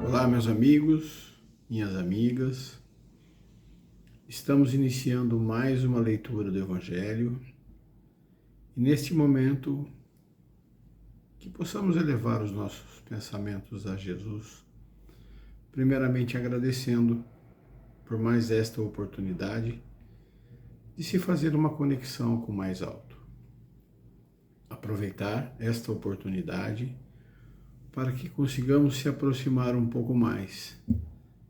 Olá, meus amigos, minhas amigas. Estamos iniciando mais uma leitura do Evangelho e neste momento que possamos elevar os nossos pensamentos a Jesus, primeiramente agradecendo por mais esta oportunidade de se fazer uma conexão com o mais alto. Aproveitar esta oportunidade para que consigamos se aproximar um pouco mais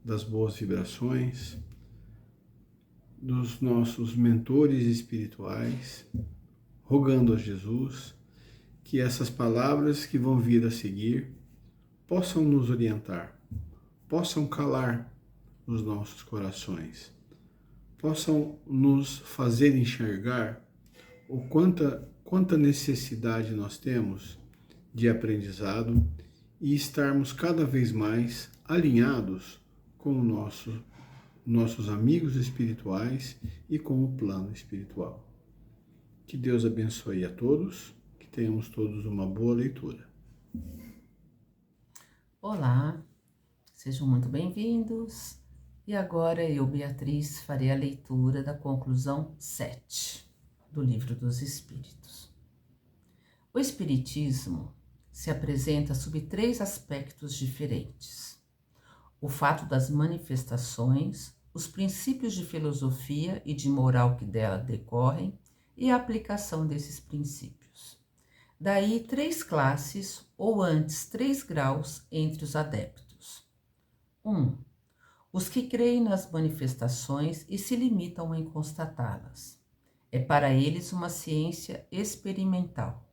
das boas vibrações, dos nossos mentores espirituais, rogando a Jesus que essas palavras que vão vir a seguir possam nos orientar, possam calar os nossos corações, possam nos fazer enxergar o quanta necessidade nós temos de aprendizado e estarmos cada vez mais alinhados com nossos amigos espirituais e com o plano espiritual. Que Deus abençoe a todos, que tenhamos todos uma boa leitura. Olá, sejam muito bem-vindos. E agora eu, Beatriz, farei a leitura da conclusão 7 do Livro dos Espíritos. O Espiritismo se apresenta sob 3 aspectos diferentes: o fato das manifestações, os princípios de filosofia e de moral que dela decorrem e a aplicação desses princípios. Daí 3 classes, ou antes 3 graus entre os adeptos. 1. Os que creem nas manifestações e se limitam em constatá-las. É para eles uma ciência experimental.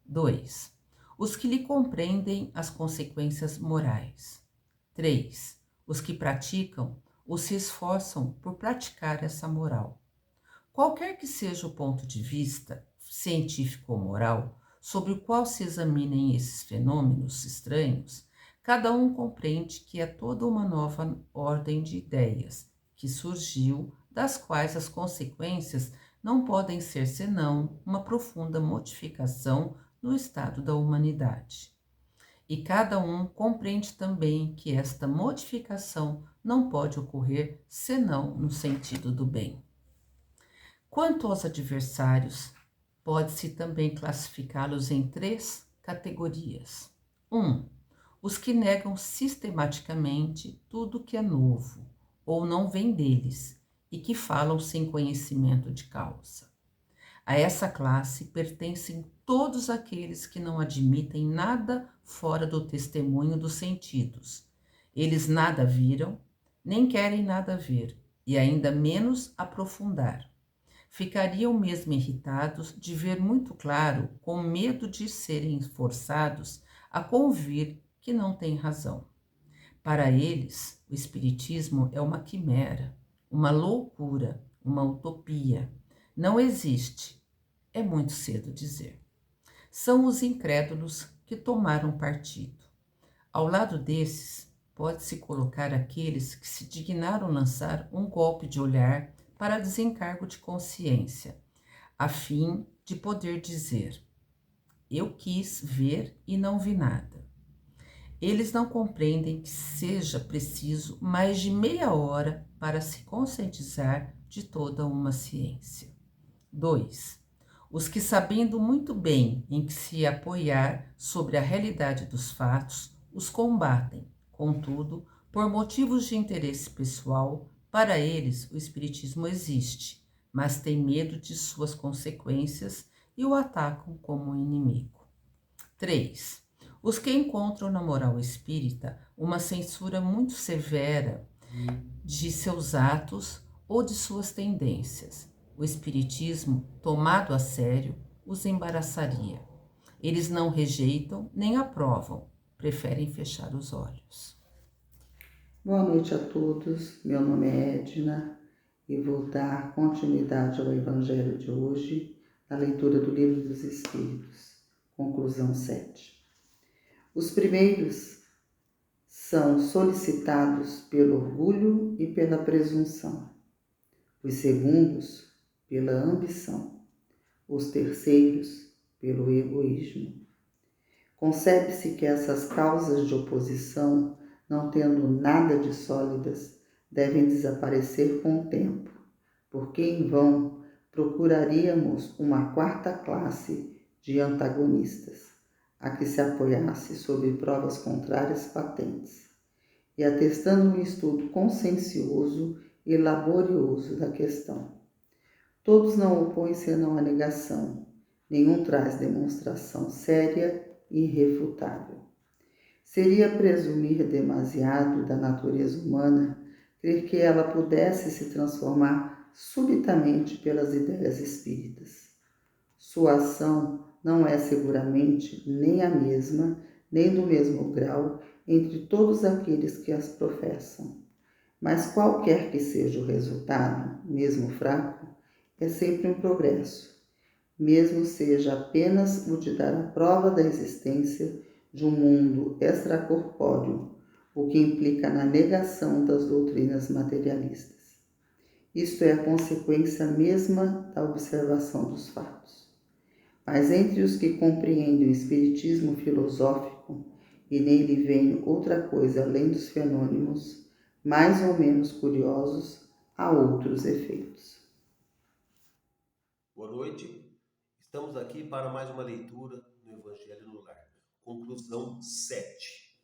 2. Os que lhe compreendem as consequências morais. 3. Os que praticam ou se esforçam por praticar essa moral. Qualquer que seja o ponto de vista, científico ou moral, sobre o qual se examinem esses fenômenos estranhos, cada um compreende que é toda uma nova ordem de ideias que surgiu, das quais as consequências não podem ser senão uma profunda modificação no estado da humanidade. E cada um compreende também que esta modificação não pode ocorrer senão no sentido do bem. Quanto aos adversários, pode-se também classificá-los em 3 categorias. 1. Os que negam sistematicamente tudo que é novo, ou não vem deles, e que falam sem conhecimento de causa. A essa classe pertencem todos aqueles que não admitem nada fora do testemunho dos sentidos. Eles nada viram, nem querem nada ver, e ainda menos aprofundar. Ficariam mesmo irritados de ver muito claro, com medo de serem forçados a convir que não têm razão. Para eles, o Espiritismo é uma quimera, uma loucura, uma utopia. Não existe, é muito cedo dizer. São os incrédulos que tomaram partido. Ao lado desses, pode-se colocar aqueles que se dignaram lançar um golpe de olhar para desencargo de consciência, a fim de poder dizer: eu quis ver e não vi nada. Eles não compreendem que seja preciso mais de meia hora para se conscientizar de toda uma ciência. 2. Os que, sabendo muito bem em que se apoiar sobre a realidade dos fatos, os combatem. Contudo, por motivos de interesse pessoal, para eles o Espiritismo existe, mas têm medo de suas consequências e o atacam como inimigo. 3. Os que encontram na moral espírita uma censura muito severa de seus atos ou de suas tendências. O Espiritismo, tomado a sério, os embaraçaria. Eles não rejeitam nem aprovam, preferem fechar os olhos. Boa noite a todos, meu nome é Edna e vou dar continuidade ao Evangelho de hoje, na leitura do Livro dos Espíritos, conclusão 7. Os primeiros são solicitados pelo orgulho e pela presunção, os segundos pela ambição, os terceiros pelo egoísmo. Concebe-se que essas causas de oposição não tendo nada de sólidas, devem desaparecer com o tempo, porque em vão procuraríamos uma quarta classe de antagonistas, a que se apoiasse sobre provas contrárias patentes, e atestando um estudo consciencioso e laborioso da questão. Todos não opõem senão a negação, nenhum traz demonstração séria e irrefutável. Seria presumir demasiado da natureza humana crer que ela pudesse se transformar subitamente pelas ideias espíritas. Sua ação não é seguramente nem a mesma, nem do mesmo grau entre todos aqueles que as professam. Mas qualquer que seja o resultado, mesmo fraco, é sempre um progresso, mesmo seja apenas o de dar a prova da existência de um mundo extracorpóreo, o que implica na negação das doutrinas materialistas. Isto é a consequência mesma da observação dos fatos. Mas entre os que compreendem o espiritismo filosófico e nele veem outra coisa além dos fenômenos, mais ou menos curiosos, há outros efeitos. Boa noite, estamos aqui para mais uma leitura do Evangelho no Lar. Conclusão 7.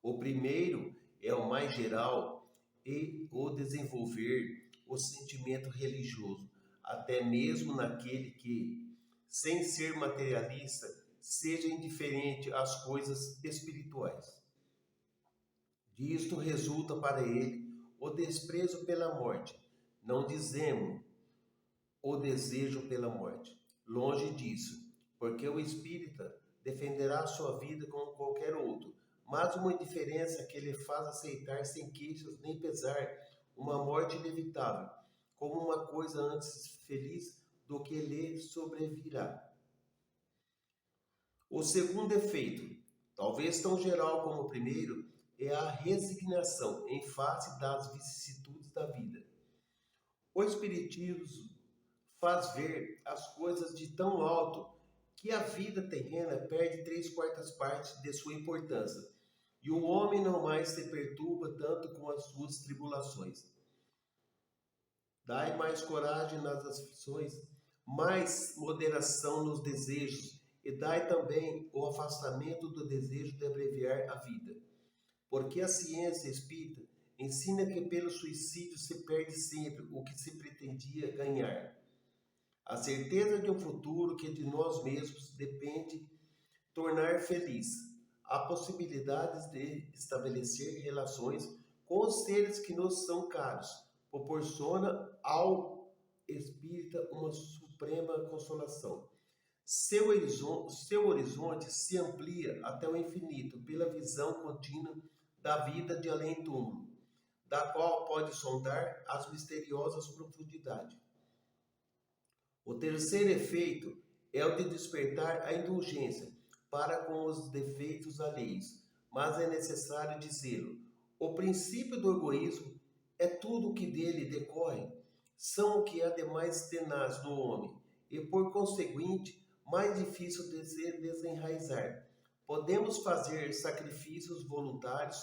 O primeiro é o mais geral e o desenvolver o sentimento religioso, até mesmo naquele que, sem ser materialista, seja indiferente às coisas espirituais. Disto resulta para ele o desprezo pela morte. Não dizemos o desejo pela morte. Longe disso, porque o espírita defenderá a sua vida como qualquer outro, mas uma indiferença que lhe faz aceitar sem queixas nem pesar uma morte inevitável, como uma coisa antes feliz do que lhe sobrevirá. O segundo efeito, talvez tão geral como o primeiro, é a resignação em face das vicissitudes da vida. O espiritismo faz ver as coisas de tão alto que a vida terrena perde 3/4 partes de sua importância, e o homem não mais se perturba tanto com as suas tribulações. Dai mais coragem nas aflições, mais moderação nos desejos, e dai também o afastamento do desejo de abreviar a vida. Porque a ciência espírita ensina que pelo suicídio se perde sempre o que se pretendia ganhar. A certeza de um futuro que de nós mesmos depende tornar feliz. Há possibilidades de estabelecer relações com os seres que nos são caros. Proporciona ao espírita uma suprema consolação. Seu horizonte se amplia até o infinito pela visão contínua da vida de além-túmulo, da qual pode sondar as misteriosas profundidades. O terceiro efeito é o de despertar a indulgência para com os defeitos alheios, mas é necessário dizê-lo. O princípio do egoísmo é tudo o que dele decorre, são o que há de mais tenaz no homem, e por conseguinte, mais difícil de se desenraizar. Podemos fazer sacrifícios voluntários,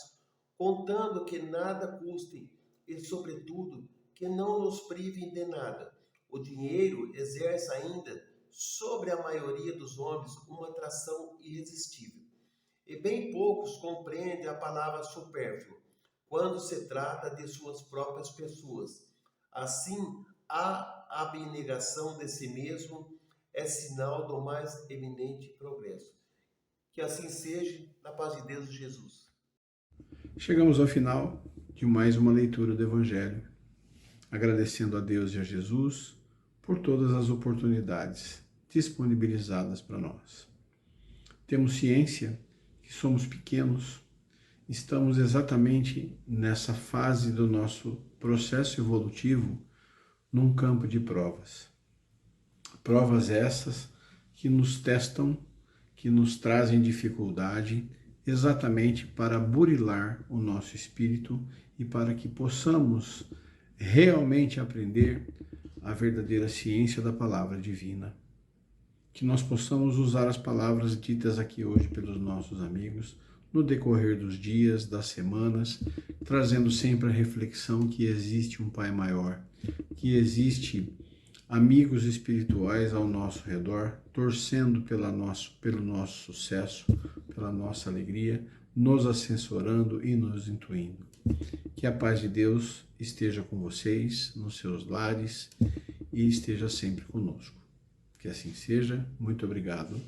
contando que nada custem e, sobretudo, que não nos privem de nada. O dinheiro exerce ainda sobre a maioria dos homens uma atração irresistível. E bem poucos compreendem a palavra supérfluo, quando se trata de suas próprias pessoas. Assim, a abnegação de si mesmo é sinal do mais eminente progresso. Que assim seja, na paz de Deus e Jesus. Chegamos ao final de mais uma leitura do Evangelho, agradecendo a Deus e a Jesus por todas as oportunidades disponibilizadas para nós. Temos ciência que somos pequenos, estamos exatamente nessa fase do nosso processo evolutivo num campo de provas. Provas essas que nos testam, que nos trazem dificuldade, exatamente para burilar o nosso espírito e para que possamos realmente aprender a verdadeira ciência da palavra divina. Que nós possamos usar as palavras ditas aqui hoje pelos nossos amigos no decorrer dos dias, das semanas, trazendo sempre a reflexão que existe um Pai maior, que existe amigos espirituais ao nosso redor, torcendo pelo nosso sucesso, pela nossa alegria, nos assessorando e nos intuindo. Que a paz de Deus esteja com vocês, nos seus lares, e esteja sempre conosco. Que assim seja. Muito obrigado.